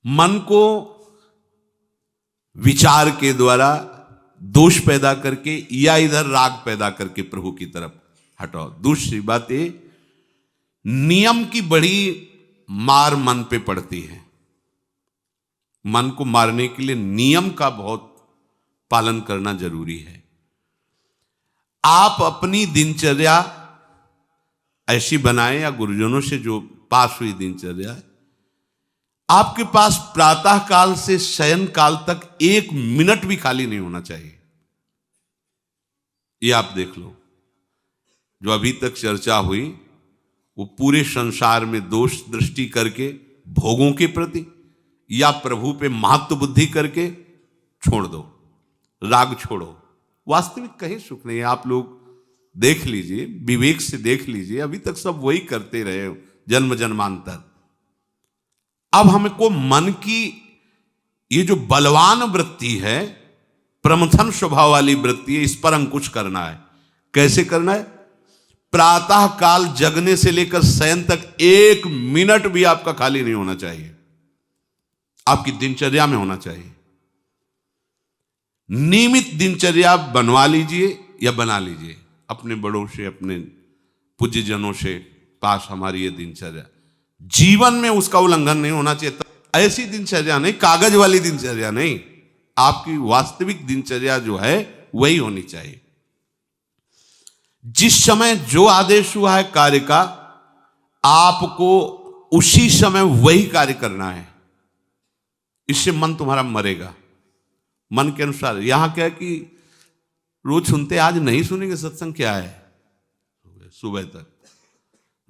मन को विचार के द्वारा दोष पैदा करके या इधर राग पैदा करके प्रभु की तरफ हटाओ। दूसरी बात ये, नियम की बड़ी मार मन पे पड़ती है। मन को मारने के लिए नियम का बहुत पालन करना जरूरी है। आप अपनी दिनचर्या ऐसी बनाएं, या गुरुजनों से जो पास हुई दिनचर्या, आपके पास प्रातः काल से शयन काल तक 1 मिनट भी खाली नहीं होना चाहिए। ये आप देख लो, जो अभी तक चर्चा हुई वो पूरे संसार में दोष दृष्टि करके भोगों के प्रति या प्रभु पे महत्व बुद्धि करके छोड़ दो, राग छोड़ो। वास्तविक कहीं सुख नहीं है। आप लोग देख लीजिए, विवेक से देख लीजिए, अभी तक सब वही करते रहे हो जन्म जन्मांतर। अब हमको मन की ये जो बलवान वृत्ति है, प्रमथन स्वभाव वाली वृत्ति है, इस पर अंकुश करना है। कैसे करना है? प्रातः काल जगने से लेकर शयन तक 1 मिनट भी आपका खाली नहीं होना चाहिए, आपकी दिनचर्या में होना चाहिए। नियमित दिनचर्या बनवा लीजिए या बना लीजिए अपने बड़ों से, अपने पूज्यजनों से पास हमारी ये दिनचर्या। जीवन में उसका उल्लंघन नहीं होना चाहिए। ऐसी दिनचर्या नहीं, कागज वाली दिनचर्या नहीं, आपकी वास्तविक दिनचर्या जो है वही होनी चाहिए। जिस समय जो आदेश हुआ है कार्य का, आपको उसी समय वही कार्य करना है। इससे मन तुम्हारा मरेगा, मन के अनुसार। यहां क्या है कि रोज सुनते, आज नहीं सुनेंगे सत्संग, क्या है सुबह तक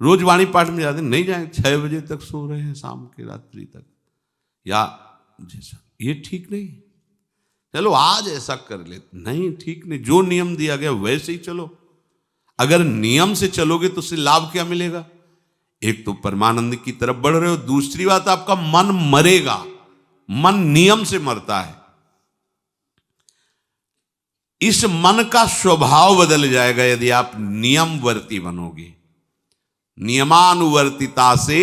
रोज वाणी पाठ में जाते, नहीं जाएंगे, 6 बजे तक सो रहे हैं, शाम के रात्रि तक, या जैसा, ये ठीक नहीं। चलो आज ऐसा कर ले, नहीं ठीक नहीं। जो नियम दिया गया वैसे ही चलो। अगर नियम से चलोगे तो उससे लाभ क्या मिलेगा? एक तो परमानंद की तरफ बढ़ रहे हो, दूसरी बात आपका मन मरेगा। मन नियम से मरता है। इस मन का स्वभाव बदल जाएगा यदि आप नियमवर्ती बनोगे। नियमानुवर्तिता से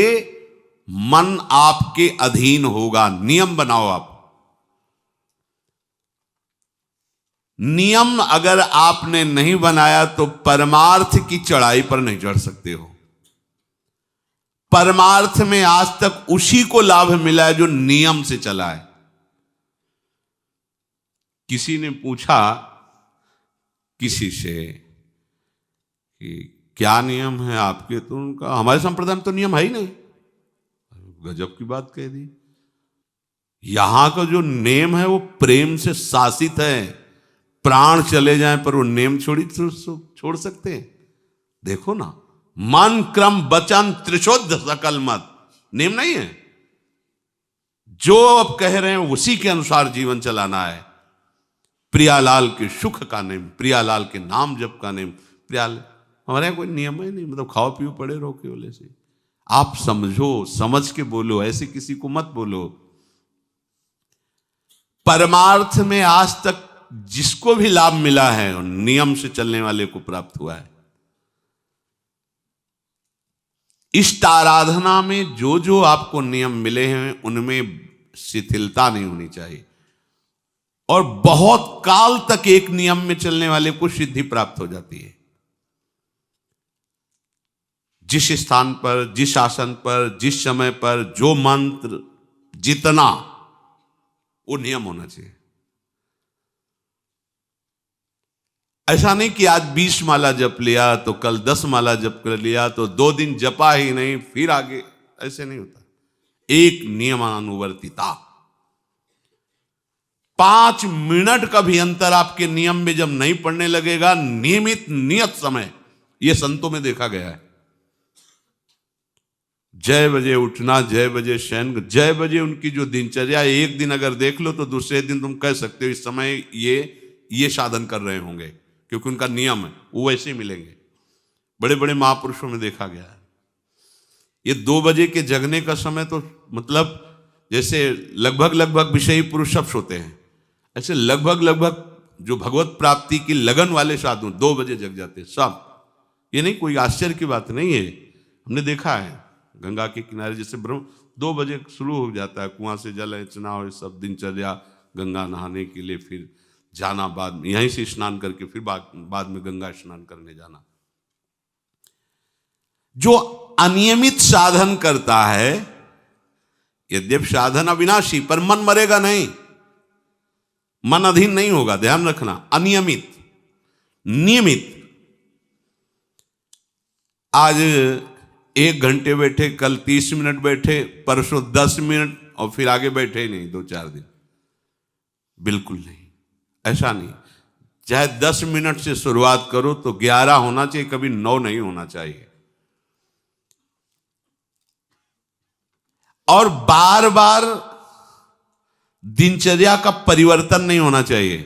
मन आपके अधीन होगा। नियम बनाओ आप। नियम अगर आपने नहीं बनाया तो परमार्थ की चढ़ाई पर नहीं चढ़ सकते हो। परमार्थ में आज तक उसी को लाभ मिला है जो नियम से चला है। किसी ने पूछा किसी से कि क्या नियम है आपके, तो उनका हमारे संप्रदाय में तो नियम है ही नहीं। गजब की बात कह दी। यहां का जो नेम है वो प्रेम से शासित है। प्राण चले जाएं पर वो नेम छोड़ सकते हैं? देखो ना, मन क्रम वचन त्रिशुद्ध सकल मत, नेम नहीं है। जो अब कह रहे हैं उसी के अनुसार जीवन चलाना है। प्रियालाल के सुख का नेम, प्रियालाल के नाम जप का नेम। प्रियालाल हमारे यहाँ कोई नियम ही नहीं, मतलब खाओ पियो पड़े रहो केवल से। आप समझो, समझ के बोलो, ऐसे किसी को मत बोलो। परमार्थ में आज तक जिसको भी लाभ मिला है नियम से चलने वाले को प्राप्त हुआ है। इष्ट आराधना में जो जो आपको नियम मिले हैं उनमें शिथिलता नहीं होनी चाहिए, और बहुत काल तक एक नियम में चलने वाले को सिद्धि प्राप्त हो जाती है। जिस स्थान पर, जिस आसन पर, जिस समय पर जो मंत्र जितना, वो नियम होना चाहिए। ऐसा नहीं कि आज 20 माला जप लिया तो कल 10 माला जप कर लिया तो 2 दिन जपा ही नहीं फिर आगे, ऐसे नहीं होता। एक नियमानुवर्तिता। 5 मिनट का भी अंतर आपके नियम में जब नहीं पड़ने लगेगा, नियमित नियत समय, यह संतों में देखा गया है। 6 बजे उठना, 6 बजे शयन, 6 बजे उनकी जो दिनचर्या, एक दिन अगर देख लो तो दूसरे दिन तुम कह सकते हो इस समय ये साधन कर रहे होंगे, क्योंकि उनका नियम है, वो वैसे ही मिलेंगे। बड़े बड़े महापुरुषों में देखा गया है। ये 2 बजे के जगने का समय तो मतलब जैसे लगभग विषयी पुरुष सब सोते हैं, ऐसे लगभग जो भगवत प्राप्ति की लगन वाले साधु 2 बजे जग जाते हैं सब। ये नहीं कोई आश्चर्य की बात नहीं है, हमने देखा है। गंगा के किनारे जैसे ब्रह्म 2 बजे शुरू हो जाता है, कुआं से जल अर्चना और सब दिनचर्या, गंगा नहाने के लिए, फिर जाना बाद में, यहीं से स्नान करके फिर बाद में गंगा स्नान करने जाना। जो अनियमित साधन करता है, यद्यपि साधन अविनाशी, पर मन मरेगा नहीं, मन अधीन नहीं होगा, ध्यान रखना। अनियमित, नियमित, आज 1 घंटे बैठे, कल 30 मिनट बैठे, परसों 10 मिनट, और फिर आगे बैठे ही नहीं 2-4 दिन, बिल्कुल नहीं, ऐसा नहीं। चाहे 10 मिनट से शुरुआत करो तो 11 होना चाहिए, कभी 9 नहीं होना चाहिए। और बार बार दिनचर्या का परिवर्तन नहीं होना चाहिए,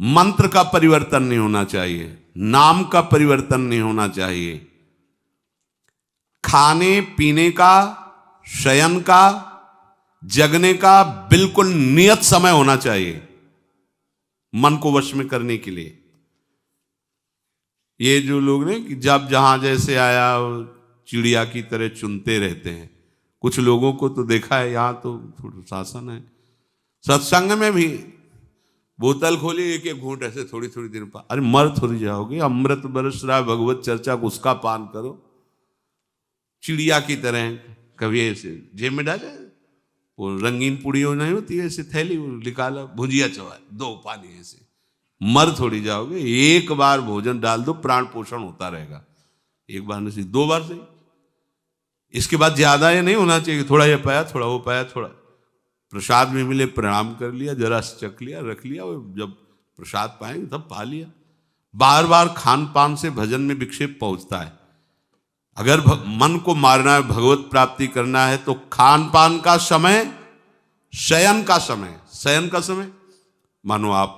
मंत्र का परिवर्तन नहीं होना चाहिए, नाम का परिवर्तन नहीं होना चाहिए। खाने पीने का, शयन का, जगने का बिल्कुल नियत समय होना चाहिए मन को वश में करने के लिए। ये जो लोग ने कि जब जहां जैसे आया चिड़िया की तरह चुनते रहते हैं, कुछ लोगों को तो देखा है, यहां तो थोड़ा शासन है। सत्संग में भी बोतल खोली, एक एक घूंट ऐसे थोड़ी थोड़ी देर पर, अरे मर थोड़ी जाओगे, अमृत बरस रहा है, भगवत चर्चा को उसका पान करो। चिड़िया की तरह कभी ऐसे जेब में डाले, वो रंगीन पुड़ियों नहीं होती है, ऐसे थैली निकाला, भुजिया चवा, 2 पानी, ऐसे मर थोड़ी जाओगे। एक बार भोजन डाल दो, प्राण पोषण होता रहेगा, एक बार नहीं 2 बार से। इसके बाद ज्यादा ये नहीं होना चाहिए, थोड़ा ये पाया, थोड़ा वो पाया, थोड़ा प्रसाद में मिले प्रणाम कर लिया, जरा चख लिया, रख लिया, और जब प्रसाद पाएंगे तब पा लिया। बार बार खान पान से भजन में विक्षेप पहुंचता है। अगर मन को मारना है, भगवत प्राप्ति करना है, तो खान पान का समय, शयन का समय, शयन का समय मानो आप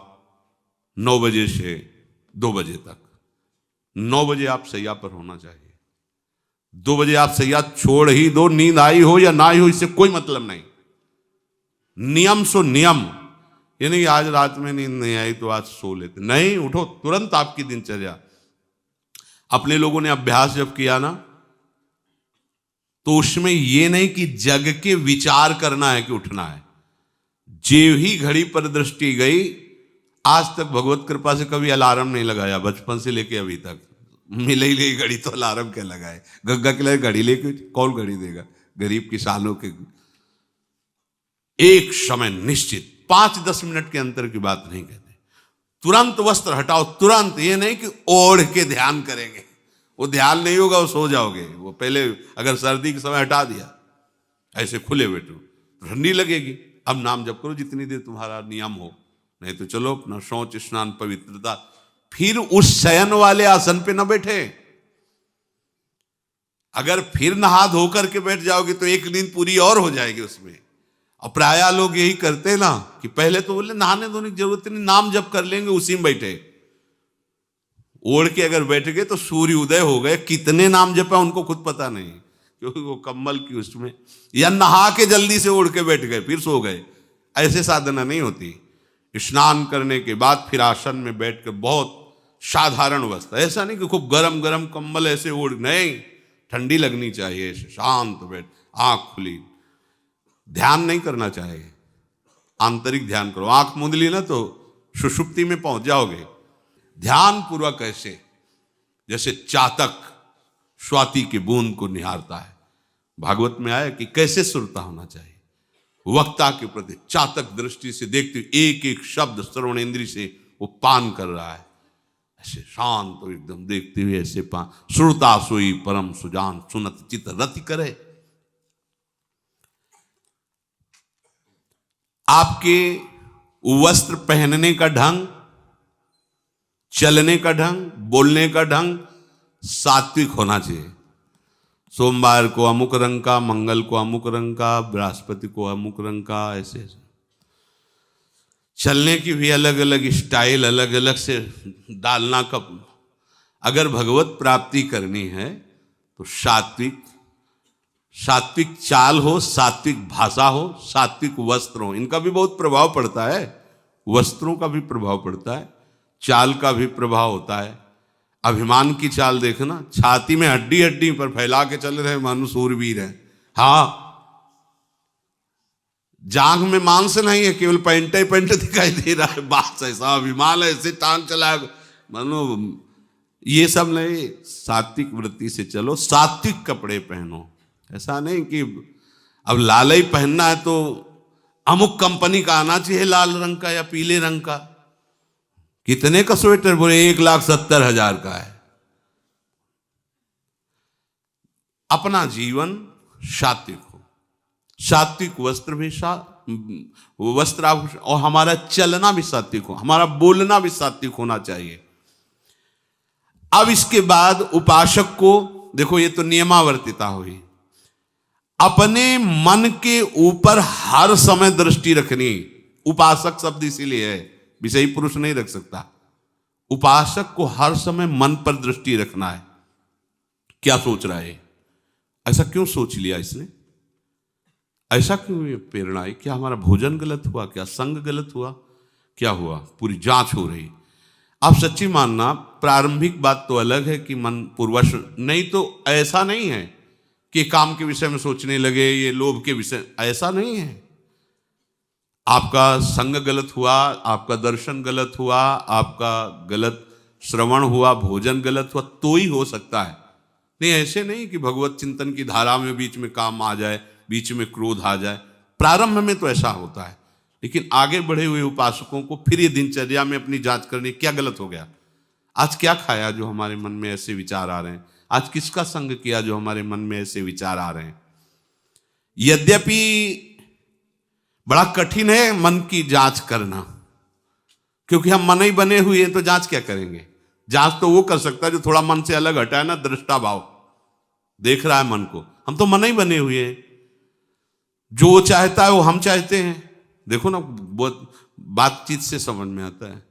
9 बजे से 2 बजे तक, 9 बजे आप सैया पर होना चाहिए। 2 बजे आप सैया छोड़ ही दो, नींद आई हो या ना आई हो, इससे कोई मतलब नहीं। नियम सो नियम, ये नहीं आज रात में नींद नहीं आई तो आज सो लेते, नहीं, उठो तुरंत आपकी दिनचर्या। अपने लोगों ने अभ्यास जब किया ना, तो उसमें ये नहीं कि जग के विचार करना है कि उठना है। जे ही घड़ी पर दृष्टि गई, आज तक भगवत कृपा से कभी अलार्म नहीं लगाया, बचपन से लेके अभी तक। मिले ही नहीं घड़ी तो अलार्म क्या लगाए, गंगा के लिए घड़ी लेके कौन घड़ी देगा, गरीब किसानों के। एक समय निश्चित, 5-10 मिनट के अंतर की बात नहीं कहते, तुरंत वस्त्र हटाओ, तुरंत। ये नहीं कि ओढ़ के ध्यान करेंगे, वो ध्यान नहीं होगा, वो सो जाओगे। वो पहले अगर सर्दी के समय हटा दिया, ऐसे खुले बैठो, ठंडी लगेगी। अब नाम जप करो जितनी देर तुम्हारा नियम हो, नहीं तो चलो अपना शौच स्नान पवित्रता, फिर उस शयन वाले आसन पे न बैठे। अगर फिर नहा धो करके बैठ जाओगे तो एक नींद पूरी और हो जाएगी उसमें। और प्राय लोग यही करते ना कि पहले तो बोले नहाने धोने की जरूरत नहीं, नाम जप कर लेंगे, उसी में बैठे। ओढ़ के अगर बैठ गए तो सूर्य उदय हो गए, कितने नाम जपा उनको खुद पता नहीं, क्योंकि वो कम्बल की उसमें, या नहा के जल्दी से ओढ़ के बैठ गए फिर सो गए। ऐसे साधना नहीं होती। स्नान करने के बाद फिर आसन में बैठ कर बहुत साधारण अवस्था, ऐसा नहीं कि खूब गरम गरम कंबल ऐसे ओढ़, नहीं, ठंडी लगनी चाहिए, शांत बैठ, आंख खुली। ध्यान नहीं करना चाहिए, आंतरिक ध्यान करो। आंख मूंद ली ना तो सुषुप्ति में पहुंच जाओगे। ध्यान पूर्वक ऐसे, जैसे चातक स्वाति की बूंद को निहारता है। भागवत में आया कि कैसे सुरता होना चाहिए, वक्ता के प्रति चातक दृष्टि से देखते हुए एक एक शब्द श्रवण इंद्री से वो पान कर रहा है, ऐसे शांत तो एकदम देखते हुए ऐसे पान। श्रुता सोई परम सुजान, सुनत चित रति करे। आपके वस्त्र पहनने का ढंग, चलने का ढंग, बोलने का ढंग सात्विक होना चाहिए। सोमवार को अमुक रंग का, मंगल को अमुक रंग का, बृहस्पति को अमुक रंग का, ऐसे ऐसे। चलने की भी अलग अलग स्टाइल, अलग अलग से डालना। कब अगर भगवत प्राप्ति करनी है तो सात्विक चाल हो, सात्विक भाषा हो, सात्विक वस्त्र हो। इनका भी बहुत प्रभाव पड़ता है, वस्त्रों का भी प्रभाव पड़ता है, चाल का भी प्रभाव होता है। अभिमान की चाल देखना, छाती में हड्डी हड्डी पर फैला के चल रहे मानो सूरवीर है, हाँ, जांघ में मांस नहीं है, केवल पैंट ही पैंट दिखाई दे रहा है, बात ऐसा विमान ऐसे टांग चला, मानो ये सब नहीं। सात्विक वृत्ति से चलो, सात्विक कपड़े पहनो। ऐसा नहीं कि अब लाल ही पहनना है तो अमुक कंपनी का आना चाहिए, लाल रंग का या पीले रंग का। कितने का स्वेटर? बोले 1,70,000 का है। अपना जीवन सात्विक हो, सात्विक वस्त्र भी वस्त्राभूषण, और हमारा चलना भी सात्विक हो, हमारा बोलना भी सात्विक होना चाहिए। अब इसके बाद उपासक को देखो, ये तो नियमावर्तिता हुई। अपने मन के ऊपर हर समय दृष्टि रखनी। उपासक शब्द इसीलिए है, विषयी पुरुष नहीं रख सकता। उपासक को हर समय मन पर दृष्टि रखना है। क्या सोच रहा है, ऐसा क्यों सोच लिया इसने, ऐसा क्यों ये प्रेरणा है? क्या हमारा भोजन गलत हुआ, क्या संग गलत हुआ, क्या हुआ? पूरी जांच हो रही। आप सच्ची मानना, प्रारंभिक बात तो अलग है कि मन पूर्वश, नहीं तो ऐसा नहीं है कि काम के विषय में सोचने लगे, ये लोभ के विषय, ऐसा नहीं है। आपका संग गलत हुआ, आपका दर्शन गलत हुआ, आपका गलत श्रवण हुआ, भोजन गलत हुआ, तो ही हो सकता है। नहीं, ऐसे नहीं कि भगवत चिंतन की धारा में बीच में काम आ जाए, बीच में क्रोध आ जाए। प्रारंभ में तो ऐसा होता है, लेकिन आगे बढ़े हुए उपासकों को फिर ये दिनचर्या में अपनी जांच करनी, क्या गलत हो गया, आज क्या खाया जो हमारे मन में ऐसे विचार आ रहे हैं, आज किसका संग किया जो हमारे मन में ऐसे विचार आ रहे हैं। यद्यपि बड़ा कठिन है मन की जांच करना, क्योंकि हम मन ही बने हुए हैं, तो जांच क्या करेंगे? जांच तो वो कर सकता है जो थोड़ा मन से अलग हटा है ना, दृष्टा भाव देख रहा है मन को। हम तो मन ही बने हुए हैं, जो चाहता है वो हम चाहते हैं। देखो ना, बहुत बातचीत से समझ में आता है।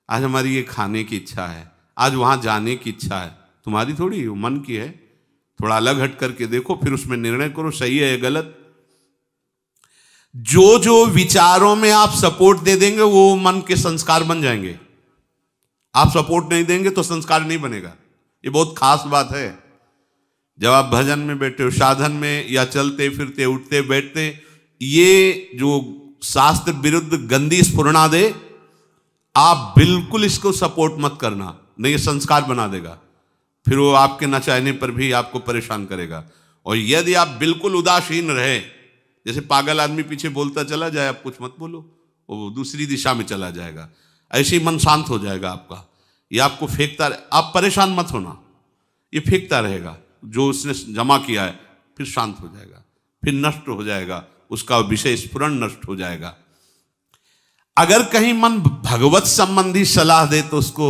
आज हमारी ये खाने की इच्छा है, आज वहां जाने की इच्छा है, तुम्हारी थोड़ी, वो मन की है। थोड़ा अलग हट करके देखो, फिर उसमें निर्णय करो, सही है या गलत। जो जो विचारों में आप सपोर्ट दे देंगे वो मन के संस्कार बन जाएंगे। आप सपोर्ट नहीं देंगे तो संस्कार नहीं बनेगा। ये बहुत खास बात है। जब आप भजन में बैठे हो, साधन में, या चलते फिरते उठते बैठते, ये जो शास्त्र विरुद्ध गंदी स्फुरणा दे, आप बिल्कुल इसको सपोर्ट मत करना, नहीं ये संस्कार बना देगा। फिर वो आपके न चाहने पर भी आपको परेशान करेगा। और यदि आप बिल्कुल उदासीन रहे, जैसे पागल आदमी पीछे बोलता चला जाए, आप कुछ मत बोलो, वो दूसरी दिशा में चला जाएगा, ऐसे ही मन शांत हो जाएगा आपका। ये आपको फेंकता रहे, आप परेशान मत होना, ये फेंकता रहेगा जो उसने जमा किया है, फिर शांत हो जाएगा, फिर नष्ट हो जाएगा, उसका विषय स्फुरण नष्ट हो जाएगा। अगर कहीं मन भगवत संबंधी सलाह दे तो उसको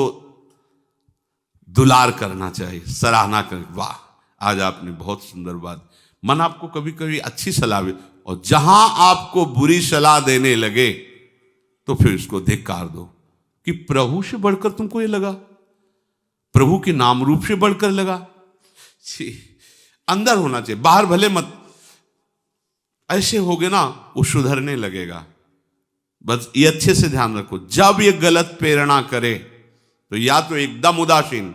दुलार करना चाहिए, सराहना कर, वाह आज आपने बहुत सुंदर बात। मन आपको कभी कभी अच्छी सलाह दे, और जहां आपको बुरी सलाह देने लगे तो फिर उसको धिक्कार दो कि प्रभु से बढ़कर तुमको ये लगा, प्रभु के नाम रूप से बढ़कर लगा। अंदर होना चाहिए, बाहर भले मत। ऐसे हो गए ना, वो सुधरने लगेगा। बस ये अच्छे से ध्यान रखो, जब ये गलत प्रेरणा करे तो या तो एकदम उदासीन,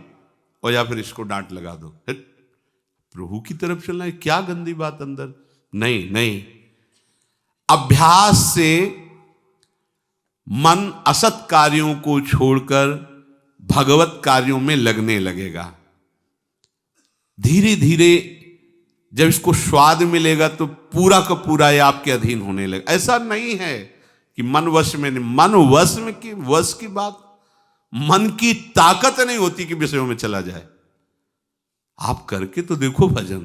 और या फिर इसको डांट लगा दो, प्रभु की तरफ चलना है, क्या गंदी बात अंदर। नहीं नहीं, अभ्यास से मन असत कार्यों को छोड़कर भगवत कार्यों में लगने लगेगा। धीरे धीरे जब इसको स्वाद मिलेगा तो पूरा का पूरा ये आपके अधीन होने लगेगा। ऐसा नहीं है कि मन वश में नहीं, मन वश में की वश की बात, मन की ताकत नहीं होती कि विषयों में चला जाए। आप करके तो देखो भजन,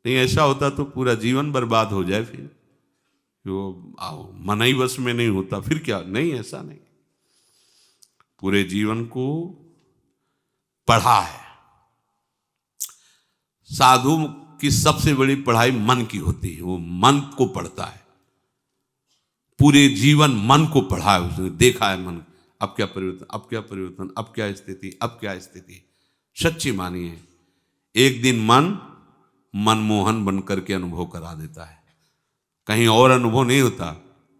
नहीं ऐसा होता तो पूरा जीवन बर्बाद हो जाए। फिर वो मन ही वश में नहीं होता, फिर क्या? नहीं, ऐसा नहीं। पूरे जीवन को पढ़ा है। साधु की सबसे बड़ी पढ़ाई मन की होती है, वो मन को पढ़ता है, पूरे जीवन मन को पढ़ा है उसने, देखा है मन अब क्या परिवर्तन, अब क्या परिवर्तन, अब क्या स्थिति, अब क्या स्थिति। सच्ची मानिए, एक दिन मन मनमोहन बनकर के अनुभव करा देता है। कहीं और अनुभव नहीं होता,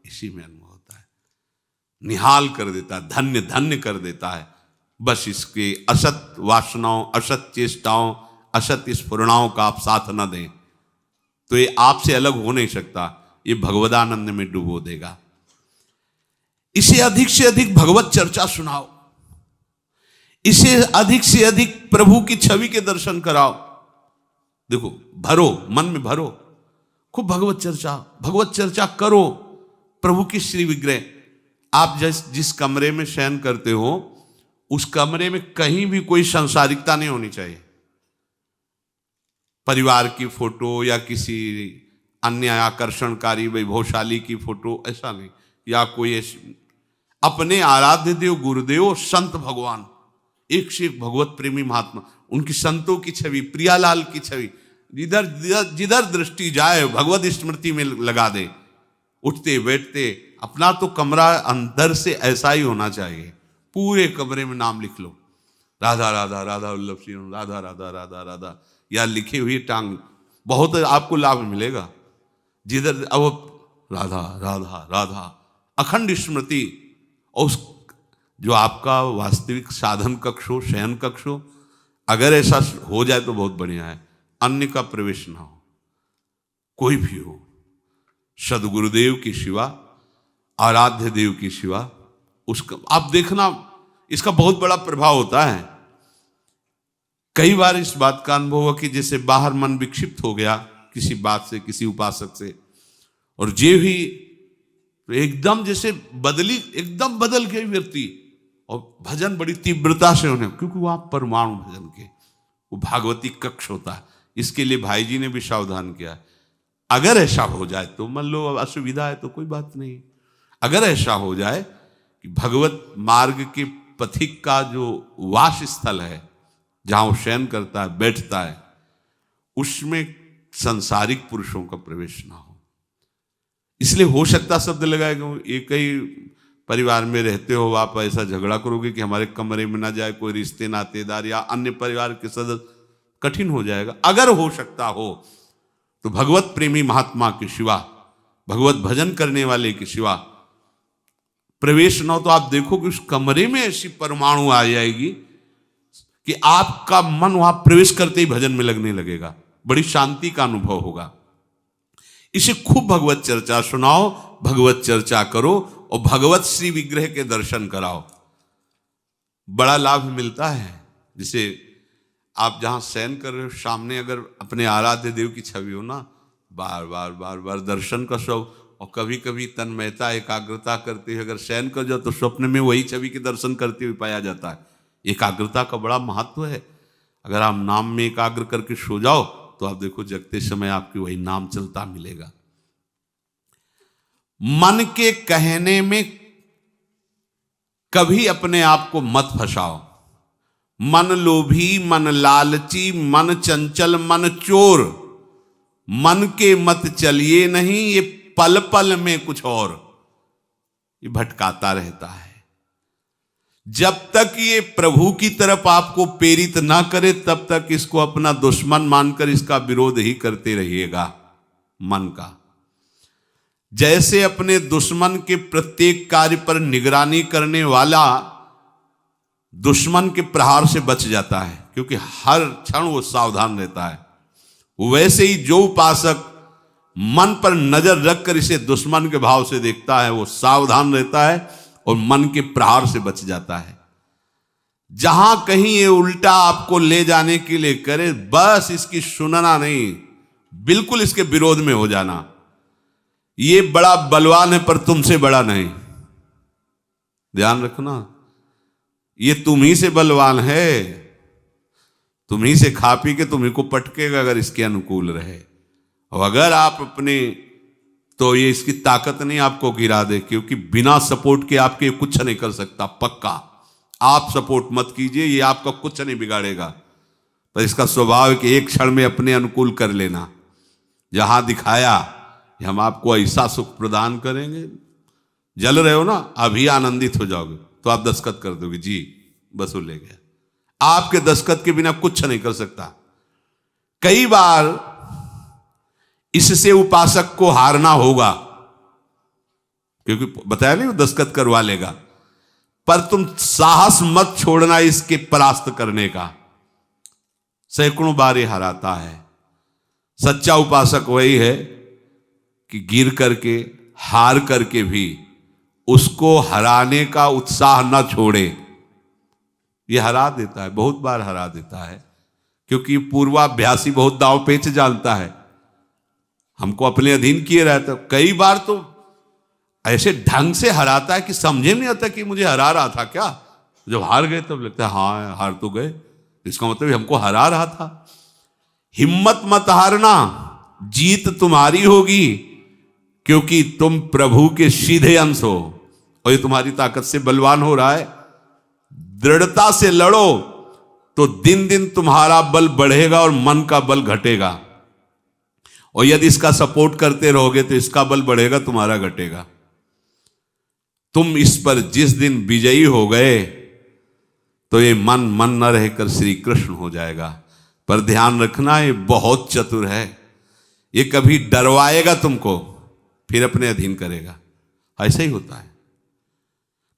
इसी में अनुभव होता है। निहाल कर देता है, धन्य धन्य कर देता है। बस इसके असत वासनाओं, असत चेष्टाओं, असत स्फुरणाओं का आप साथ न दें, तो ये आपसे अलग हो नहीं सकता, ये भगवदानंद में डुबो देगा। इसे अधिक से अधिक भगवत चर्चा सुनाओ, इसे अधिक से अधिक प्रभु की छवि के दर्शन कराओ। देखो, भरो, मन में भरो, खूब भगवत चर्चा करो। प्रभु की श्री विग्रह, आप जिस कमरे में शयन करते हो उस कमरे में कहीं भी कोई सांसारिकता नहीं होनी चाहिए। परिवार की फोटो या किसी अन्य आकर्षणकारी वैभवशाली की फोटो, ऐसा नहीं, या कोई अपने आराध्य देव गुरुदेव संत भगवान, एक से एक भगवत प्रेमी महात्मा, उनकी संतों की छवि, प्रियालाल की छवि, जिधर दृष्टि जाए भगवत स्मृति में लगा दे। उठते बैठते अपना तो कमरा अंदर से ऐसा ही होना चाहिए, पूरे कमरे में नाम लिख लो, राधा राधा राधा वल्लभ सिंह, राधा राधा राधा राधा, या लिखी हुई टांग, बहुत आपको लाभ मिलेगा। जिधर अब राधा राधा राधा, अखंड स्मृति। और उस जो आपका वास्तविक साधन कक्ष हो, शयन कक्ष हो, अगर ऐसा हो जाए तो बहुत बढ़िया है। अन्य का प्रवेश ना हो, कोई भी हो, सदगुरुदेव की शिवा, आराध्य देव की शिवा, उसका आप देखना, इसका बहुत बड़ा प्रभाव होता है। कई बार इस बात का अनुभव हुआ कि जैसे बाहर मन विक्षिप्त हो गया किसी बात से, किसी उपासक से, और जे भी एकदम जैसे एकदम बदल गई व्यक्ति, और भजन बड़ी तीव्रता से होने, क्योंकि वहां परमाणु भजन के वो भागवती कक्ष होता है। इसके लिए भाई जी ने भी सावधान किया, अगर ऐसा हो जाए तो, मान लो असुविधा है तो कोई बात नहीं, अगर ऐसा हो जाए कि भगवत मार्ग के पथिक का जो वास स्थल है, जहां वो शयन करता है, बैठता है, उसमें सांसारिक पुरुषों का प्रवेश ना हो। इसलिए हो सकता शब्द लगाएगा, एक ही परिवार में रहते हो, आप ऐसा झगड़ा करोगे कि हमारे कमरे में ना जाए कोई रिश्ते नातेदार या अन्य परिवार के सदस्य, कठिन हो जाएगा। अगर हो सकता हो तो भगवत प्रेमी महात्मा के सिवा, भगवत भजन करने वाले के सिवा प्रवेश न हो, तो आप देखो कि उस कमरे में ऐसी परमाणु आ जाएगी कि आपका मन वहां प्रवेश करते ही भजन में लगने लगेगा, बड़ी शांति का अनुभव होगा। इसे खूब भगवत चर्चा सुनाओ, भगवत चर्चा करो, और भगवत श्री विग्रह के दर्शन कराओ, बड़ा लाभ मिलता है। जैसे आप जहां शयन कर रहे हो, सामने अगर अपने आराध्य देव की छवि हो ना, बार बार बार बार दर्शन का शौक, और कभी कभी तन्मयता एकाग्रता करते हुए अगर शयन कर जाओ तो स्वप्न में वही छवि के दर्शन करते हुए पाया जाता है। एकाग्रता का बड़ा महत्व है। अगर आप नाम में एकाग्र करके सो जाओ तो आप देखो जगते समय आपकी वही नाम चलता मिलेगा। मन के कहने में कभी अपने आप को मत फंसाओ। मन लोभी, मन लालची, मन चंचल, मन चोर, मन के मत चलिए नहीं, ये पल पल में कुछ और, ये भटकाता रहता है। जब तक ये प्रभु की तरफ आपको प्रेरित ना करे तब तक इसको अपना दुश्मन मानकर इसका विरोध ही करते रहिएगा। मन का जैसे अपने दुश्मन के प्रत्येक कार्य पर निगरानी करने वाला दुश्मन के प्रहार से बच जाता है, क्योंकि हर क्षण वो सावधान रहता है, वैसे ही जो उपासक मन पर नजर रखकर इसे दुश्मन के भाव से देखता है वो सावधान रहता है और मन के प्रहार से बच जाता है। जहां कहीं ये उल्टा आपको ले जाने के लिए करे, बस इसकी सुनना नहीं, बिल्कुल इसके विरोध में हो जाना। ये बड़ा बलवान है पर तुमसे बड़ा नहीं, ध्यान रखना, ये तुम ही से बलवान है, तुम ही से खा पी के तुम्ही को पटकेगा अगर इसके अनुकूल रहे। और अगर आप अपने, तो ये इसकी ताकत नहीं आपको गिरा दे, क्योंकि बिना सपोर्ट के आपके कुछ नहीं कर सकता। पक्का आप सपोर्ट मत कीजिए, ये आपका कुछ नहीं बिगाड़ेगा, पर इसका स्वभाव है कि एक क्षण में अपने अनुकूल कर लेना। जहां दिखाया कि हम आपको ऐसा सुख प्रदान करेंगे, जल रहे हो ना, अभी आनंदित हो जाओगे तो आप दस्तखत कर दोगे, जी बस वो ले गया। आपके दस्तखत के बिना कुछ नहीं कर सकता। कई बार इससे उपासक को हारना होगा, क्योंकि बताया नहीं वो दस्तखत करवा लेगा, पर तुम साहस मत छोड़ना इसके परास्त करने का। सैकड़ों बार ये हराता है, सच्चा उपासक वही है कि गिर करके, हार करके भी उसको हराने का उत्साह न छोड़े। ये हरा देता है, बहुत बार हरा देता है, क्योंकि पूर्वाभ्यासी बहुत दांव पेच जानता है। हमको अपने अधीन किए रहता, कई बार तो ऐसे ढंग से हराता है कि समझे नहीं आता कि मुझे हरा रहा था क्या। जब हार गए तब लगता है हाँ हार तो गए, इसका मतलब हमको हरा रहा था। हिम्मत मत हारना, जीत तुम्हारी होगी, क्योंकि तुम प्रभु के सीधे अंश हो और ये तुम्हारी ताकत से बलवान हो रहा है। दृढ़ता से लड़ो तो दिन दिन तुम्हारा बल बढ़ेगा और मन का बल घटेगा, और यदि इसका सपोर्ट करते रहोगे तो इसका बल बढ़ेगा, तुम्हारा घटेगा। तुम इस पर जिस दिन विजयी हो गए तो ये मन मन न रहकर श्री कृष्ण हो जाएगा। पर ध्यान रखना, ये बहुत चतुर है, ये कभी डरवाएगा तुमको फिर अपने अधीन करेगा। ऐसा ही होता है,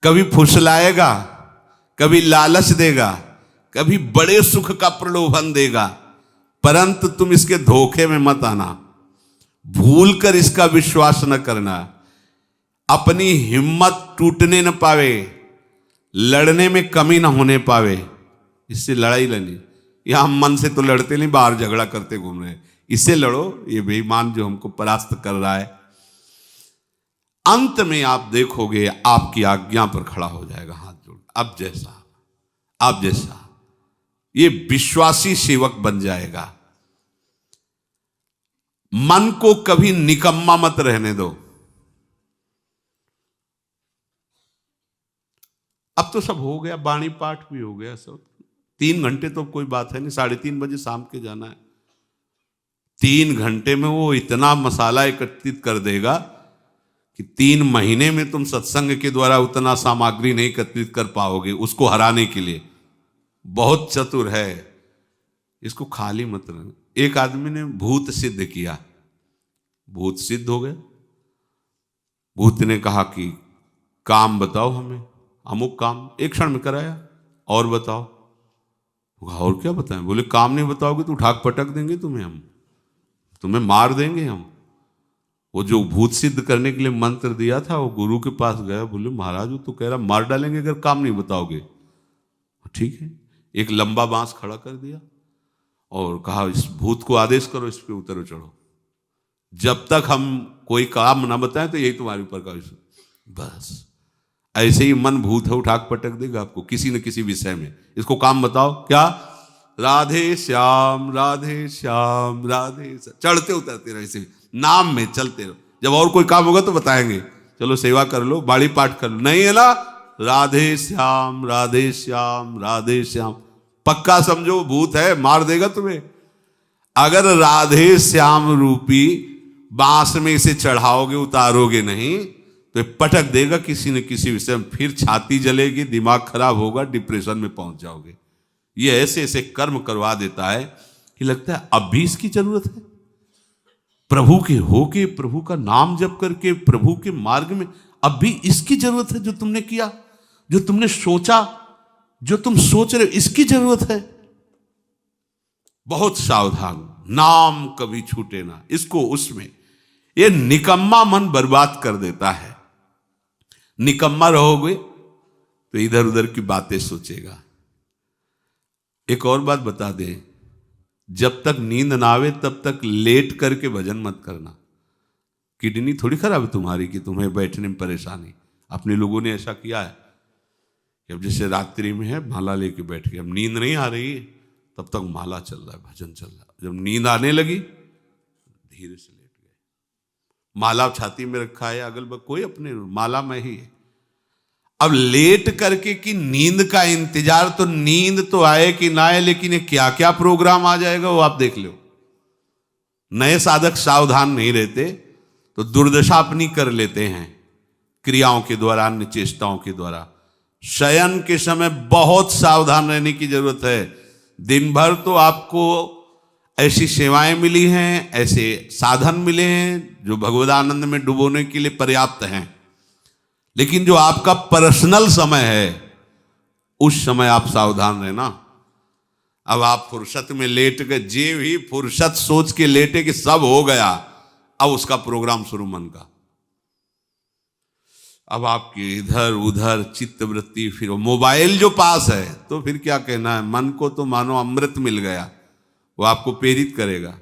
कभी फुसलाएगा, कभी लालच देगा, कभी बड़े सुख का प्रलोभन देगा, परंतु तुम इसके धोखे में मत आना, भूल कर इसका विश्वास न करना। अपनी हिम्मत टूटने न पावे, लड़ने में कमी न होने पावे, इससे लड़ाई लड़नी। यह हम मन से तो लड़ते नहीं, बाहर झगड़ा करते घूम रहे हैं, इससे लड़ो, ये बेईमान जो हमको परास्त कर रहा है। अंत में आप देखोगे आपकी आज्ञा पर खड़ा हो जाएगा हाथ जोड़, अब जैसा आप जैसा, ये विश्वासी सेवक बन जाएगा। मन को कभी निकम्मा मत रहने दो। अब तो सब हो गया, वाणी पाठ भी हो गया सब, 3 घंटे तो कोई बात है नहीं, 3:30 बजे शाम के जाना है। 3 घंटे में वो इतना मसाला एकत्रित कर देगा कि 3 महीने में तुम सत्संग के द्वारा उतना सामग्री नहीं एकत्रित कर पाओगे उसको हराने के लिए। बहुत चतुर है, इसको खाली मत रहना। एक आदमी ने भूत सिद्ध किया, भूत सिद्ध हो गया। भूत ने कहा कि काम बताओ हमें, अमुक काम, एक क्षण में कराया, और बताओ। और क्या बताएं? बोले काम नहीं बताओगे तो उठा पटक देंगे तुम्हें, हम तुम्हें मार देंगे हम। वो जो भूत सिद्ध करने के लिए मंत्र दिया था, वो गुरु के पास गया, बोले महाराज वो तो कह रहा मार डालेंगे अगर काम नहीं बताओगे। ठीक है, एक लंबा बांस खड़ा कर दिया और कहा इस भूत को आदेश करो, इस पे उतरो चढ़ो, जब तक हम कोई काम ना बताएं तो यही तुम्हारे ऊपर का विषय। बस ऐसे ही मन भूत है, उठाक पटक देगा आपको किसी न किसी विषय में। इसको काम बताओ, क्या? राधे श्याम राधे श्याम राधे श्याम, चढ़ते उतरते रहो, इसे नाम में चलते रहो। जब और कोई काम होगा तो बताएंगे, चलो सेवा कर लो, बाड़ी पाठ कर लो, नहीं है ना, राधे श्याम राधे श्याम राधे श्याम। पक्का समझो भूत है, मार देगा तुम्हें। अगर राधे श्याम रूपी बांस में इसे चढ़ाओगे, उतारोगे नहीं तो पटक देगा किसी न किसी विषय में, फिर छाती जलेगी, दिमाग खराब होगा, डिप्रेशन में पहुंच जाओगे। ये ऐसे ऐसे कर्म करवा देता है कि लगता है अब भी इसकी जरूरत है। प्रभु के होके, प्रभु का नाम जप करके, प्रभु के मार्ग में अब भी इसकी जरूरत है। जो तुमने किया, जो तुमने सोचा, जो तुम सोच रहे हो, इसकी जरूरत है। बहुत सावधान, नाम कभी छूटे ना इसको। उसमें ये निकम्मा मन बर्बाद कर देता है। निकम्मा रहोगे तो इधर उधर की बातें सोचेगा। एक और बात बता दें, जब तक नींद ना आवे तब तक लेट करके भजन मत करना। किडनी थोड़ी खराब है तुम्हारी कि तुम्हें बैठने में परेशानी। अपने लोगों ने ऐसा किया है कि अब जैसे रात्रि में है माला लेके बैठ गए, अब नींद नहीं आ रही तब तक माला चल रहा है, भजन चल रहा है। जब नींद आने लगी धीरे से लेट गए, माला छाती में रखा है, अगल बगल कोई अपने माला में ही है। अब लेट करके कि नींद का इंतजार, तो नींद तो आए कि ना आए, लेकिन ये क्या क्या प्रोग्राम आ जाएगा वो आप देख लो। नए साधक सावधान नहीं रहते तो दुर्दशा अपनी कर लेते हैं क्रियाओं के द्वारा, अन्य चेष्टाओं के द्वारा। शयन के समय बहुत सावधान रहने की जरूरत है। दिन भर तो आपको ऐसी सेवाएं मिली हैं, ऐसे साधन मिले हैं जो भगवदानंद में डुबोने के लिए पर्याप्त हैं, लेकिन जो आपका पर्सनल समय है उस समय आप सावधान रहना। अब आप फुर्सत में लेट गए, जे भी फुर्सत सोच के लेटे कि सब हो गया, अब उसका प्रोग्राम शुरू मन का। अब आपकी इधर उधर चित्तवृत्ति, फिर मोबाइल जो पास है तो फिर क्या कहना है, मन को तो मानो अमृत मिल गया, वो आपको प्रेरित करेगा।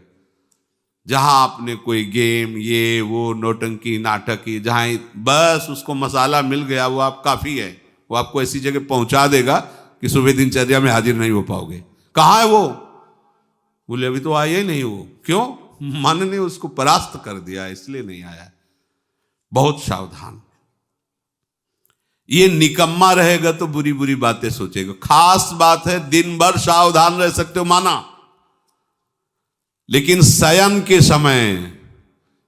जहां आपने कोई गेम ये वो नौटंकी नाटक की, जहां बस उसको मसाला मिल गया, वो आप काफी है, वो आपको ऐसी जगह पहुंचा देगा कि सुबह दिनचर्या में हाजिर नहीं हो पाओगे। कहाँ है वो? बोले अभी तो आया ही नहीं वो। क्यों? मन ने उसको परास्त कर दिया, इसलिए नहीं आया। बहुत सावधान। ये निकम्मा रहेगा तो बुरी बुरी बातें सोचेगा। खास बात है, दिन भर सावधान रह सकते हो माना, लेकिन शयन के समय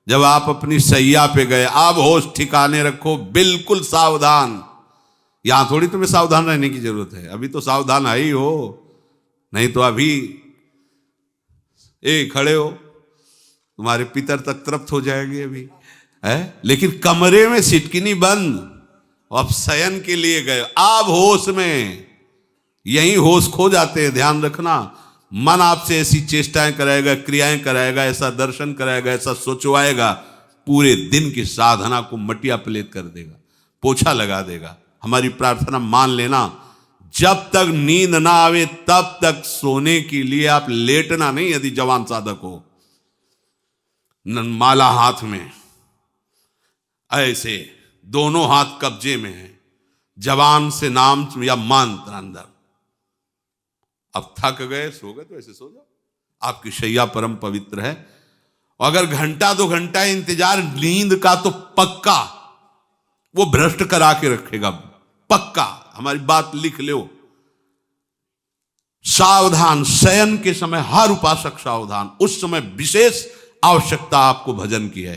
जब आप अपनी सैया पे गए, आप होश ठिकाने रखो, बिल्कुल सावधान। यहां थोड़ी तुम्हें सावधान रहने की जरूरत है, अभी तो सावधान है ही हो, नहीं तो अभी खड़े हो, तुम्हारे पितर तक तृप्त हो जाएंगे अभी है। लेकिन कमरे में सिटकिनी बंद, अब शयन के लिए गए, आप होश में, यही होश खो जाते हैं। ध्यान रखना, मन आपसे ऐसी चेष्टाएं कराएगा, क्रियाएं कराएगा, ऐसा दर्शन कराएगा, ऐसा सोचवाएगा, पूरे दिन की साधना को मटिया पलेट कर देगा, पोछा लगा देगा। हमारी प्रार्थना मान लेना, जब तक नींद ना आवे तब तक सोने के लिए आप लेटना नहीं। यदि जवान साधक हो, माला हाथ में, ऐसे दोनों हाथ कब्जे में है, जवान से नाम या मंत्र अंदर। अब थक गए, सो गए तो ऐसे सो जाओ, आपकी शैया परम पवित्र है। और अगर घंटा 2 घंटा इंतजार नींद का, तो पक्का वो भ्रष्ट करा के रखेगा, पक्का। हमारी बात लिख लो। सावधान, शयन के समय हर उपासक सावधान। उस समय विशेष आवश्यकता आपको भजन की है,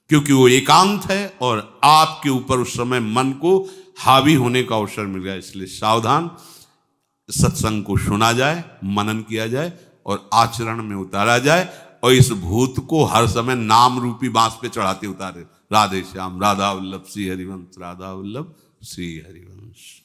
क्योंकि वो एकांत है और आपके ऊपर उस समय मन को हावी होने का अवसर मिल गया। इसलिए सावधान, सत्संग को सुना जाए, मनन किया जाए और आचरण में उतारा जाए, और इस भूत को हर समय नाम रूपी बांस पे चढ़ाते उतारे। राधे श्याम, राधा वल्लभ श्री हरिवंश, राधा वल्लभ श्री हरिवंश।